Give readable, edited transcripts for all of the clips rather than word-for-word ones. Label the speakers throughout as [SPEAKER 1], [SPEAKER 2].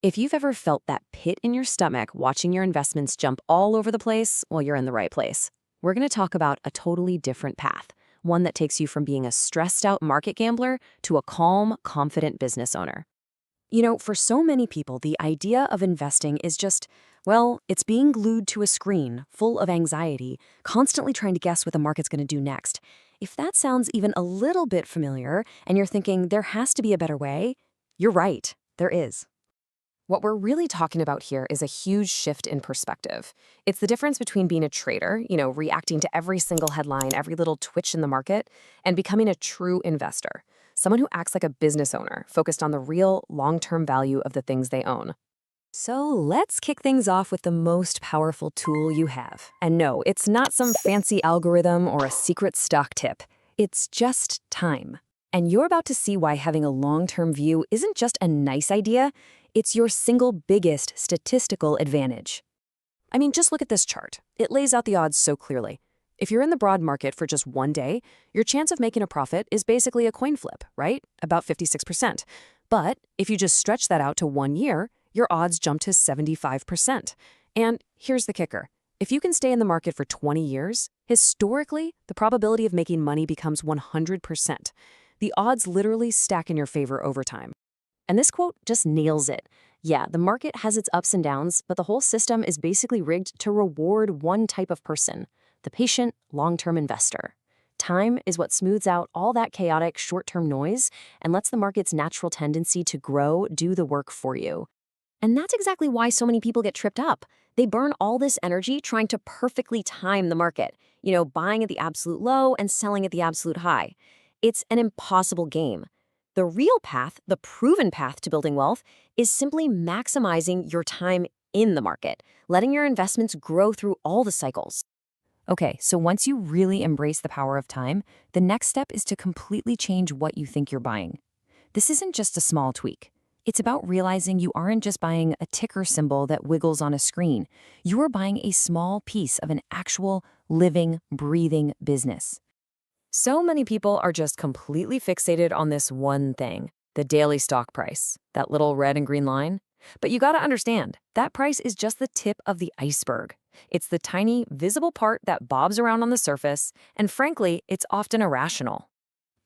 [SPEAKER 1] If you've ever felt that pit in your stomach watching your investments jump all over the place, well, you're in the right place. We're going to talk about a totally different path, one that takes you from being a stressed out market gambler to a calm, confident business owner. For so many people, the idea of investing is just, well, it's being glued to a screen, full of anxiety, constantly trying to guess what the market's going to do next. If that sounds even a little bit familiar and you're thinking there has to be a better way, you're right, there is. What we're really talking about here is a huge shift in perspective. It's the difference between being a trader, reacting to every single headline, every little twitch in the market, and becoming a true investor, someone who acts like a business owner, focused on the real, long-term value of the things they own. So let's kick things off with the most powerful tool you have. And no, it's not some fancy algorithm or a secret stock tip. It's just time. And you're about to see why having a long-term view isn't just a nice idea, it's your single biggest statistical advantage. I mean, just look at this chart. It lays out the odds so clearly. If you're in the broad market for just one day, your chance of making a profit is basically a coin flip, right? About 56%. But if you just stretch that out to 1 year, your odds jump to 75%. And here's the kicker. If you can stay in the market for 20 years, historically, the probability of making money becomes 100%. The odds literally stack in your favor over time. And this quote just nails it. Yeah, the market has its ups and downs, but the whole system is basically rigged to reward one type of person, the patient, long-term investor. Time is what smooths out all that chaotic short-term noise and lets the market's natural tendency to grow do the work for you. And that's exactly why so many people get tripped up. They burn all this energy trying to perfectly time the market, buying at the absolute low and selling at the absolute high. It's an impossible game. The real path, the proven path to building wealth, is simply maximizing your time in the market, letting your investments grow through all the cycles. Okay, so once you really embrace the power of time, the next step is to completely change what you think you're buying. This isn't just a small tweak. It's about realizing you aren't just buying a ticker symbol that wiggles on a screen. You are buying a small piece of an actual, living, breathing business. So many people are just completely fixated on this one thing, the daily stock price, that little red and green line. But you gotta understand, that price is just the tip of the iceberg. It's the tiny, visible part that bobs around on the surface, and frankly, it's often irrational.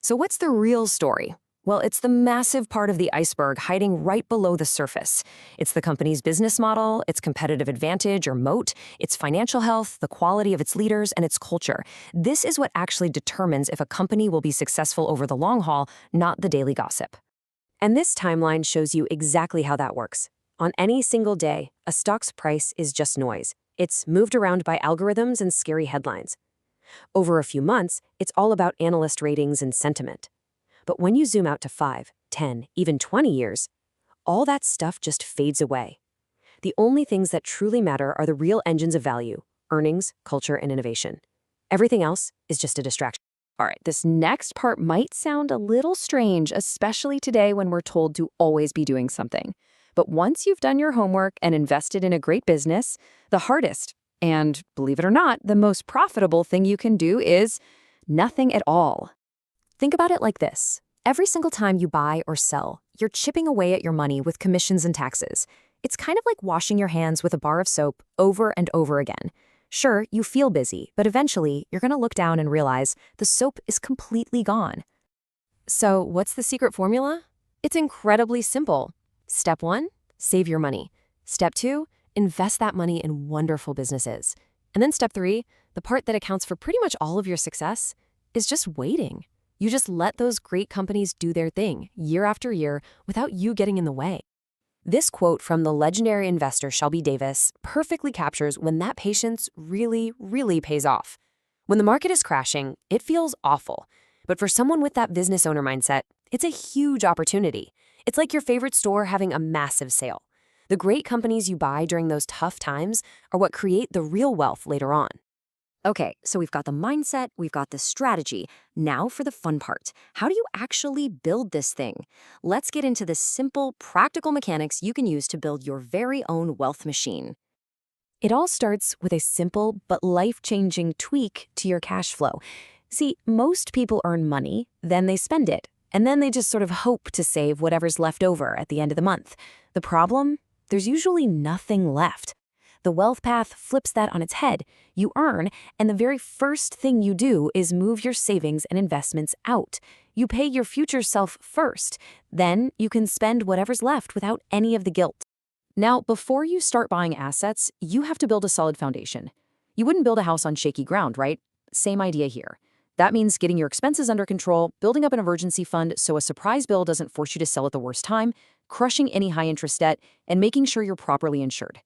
[SPEAKER 1] So what's the real story? Well, it's the massive part of the iceberg hiding right below the surface. It's the company's business model, its competitive advantage or moat, its financial health, the quality of its leaders, and its culture. This is what actually determines if a company will be successful over the long haul, not the daily gossip. And this timeline shows you exactly how that works. On any single day, a stock's price is just noise. It's moved around by algorithms and scary headlines. Over a few months, it's all about analyst ratings and sentiment. But when you zoom out to 5, 10, even 20 years, all that stuff just fades away. The only things that truly matter are the real engines of value, earnings, culture, and innovation. Everything else is just a distraction. All right, this next part might sound a little strange, especially today when we're told to always be doing something. But once you've done your homework and invested in a great business, the hardest, and believe it or not, the most profitable thing you can do is nothing at all. Think about it like this. Every single time you buy or sell, you're chipping away at your money with commissions and taxes. It's kind of like washing your hands with a bar of soap over and over again. Sure, you feel busy, but eventually you're going to look down and realize the soap is completely gone. So what's the secret formula? It's incredibly simple. Step 1, save your money. Step 2, invest that money in wonderful businesses. And then step 3, the part that accounts for pretty much all of your success, is just waiting. You just let those great companies do their thing, year after year, without you getting in the way. This quote from the legendary investor Shelby Davis perfectly captures when that patience really, really pays off. When the market is crashing, it feels awful. But for someone with that business owner mindset, it's a huge opportunity. It's like your favorite store having a massive sale. The great companies you buy during those tough times are what create the real wealth later on. Okay, so we've got the mindset, we've got the strategy. Now for the fun part. How do you actually build this thing? Let's get into the simple, practical mechanics you can use to build your very own wealth machine. It all starts with a simple but life-changing tweak to your cash flow. See, most people earn money, then they spend it, and then they just sort of hope to save whatever's left over at the end of the month. The problem? there's usually nothing left. The wealth path flips that on its head. You earn, and the very first thing you do is move your savings and investments out. You pay your future self first. Then you can spend whatever's left without any of the guilt. Now, before you start buying assets, you have to build a solid foundation. You wouldn't build a house on shaky ground, right? Same idea here. That means getting your expenses under control, building up an emergency fund so a surprise bill doesn't force you to sell at the worst time, crushing any high-interest debt, and making sure you're properly insured.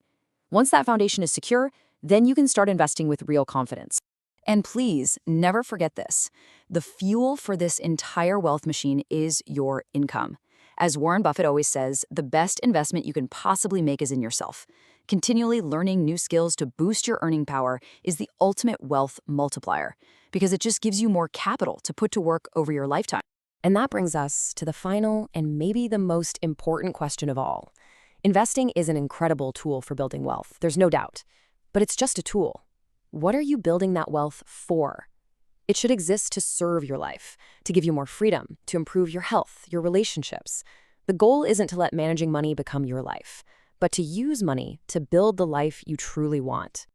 [SPEAKER 1] Once that foundation is secure, then you can start investing with real confidence. And please, never forget this. The fuel for this entire wealth machine is your income. As Warren Buffett always says, the best investment you can possibly make is in yourself. Continually learning new skills to boost your earning power is the ultimate wealth multiplier, because it just gives you more capital to put to work over your lifetime. And that brings us to the final and maybe the most important question of all. Investing is an incredible tool for building wealth, there's no doubt. But it's just a tool. What are you building that wealth for? It should exist to serve your life, to give you more freedom, to improve your health, your relationships. The goal isn't to let managing money become your life, but to use money to build the life you truly want.